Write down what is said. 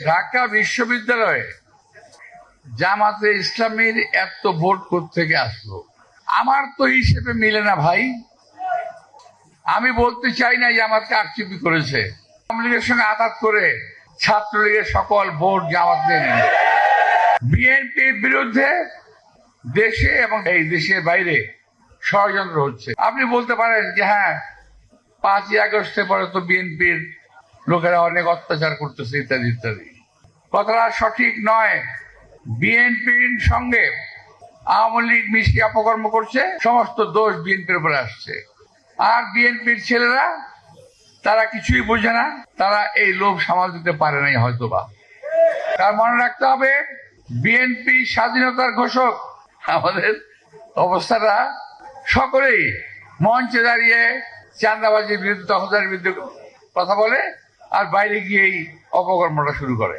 ঢাকা বিশ্ববিদ্যালয়ে জামাতে ইসলামীর এত ভোট কোত্থেকে আসলো? আমার তো হিসেবে মিলে না ভাই। আমি বলতে চাই না জামাত কারচুপি করেছে, আওয়ামী লীগের সঙ্গে আঘাত করে ছাত্রলীগের সকল ভোট জামাত নিয়ে নিল। বিএনপির বিরুদ্ধে দেশে এবং এই দেশের বাইরে ষড়যন্ত্র হচ্ছে। আপনি বলতে পারেন যে হ্যাঁ, 5ই আগস্টের পরে তো বিএনপির লোকেরা অনেক অত্যাচার করতেছে ইত্যাদি ইত্যাদি। কথাটা সঠিক নয়। বিএনপির সঙ্গে আওয়ামী লীগ মিশিয়ে অপকর্ম করছে, সমস্ত দোষ বিএনপির উপরে আসছে। আর বিএনপির ছেলেরা তারা কিছুই বোঝে না, তারা এই লোভ সামাল দিতে পারে নাই হয়তোবা। তার মনে রাখতে হবে, বিএনপি স্বাধীনতার ঘোষক। আমাদের অবস্থাটা সকলেই মঞ্চে দাঁড়িয়ে চাঁদাবাজির বিরুদ্ধে, দখলদারির বিরুদ্ধে কথা বলে, আর বাইরে গিয়েই অপকর্মটা শুরু করে।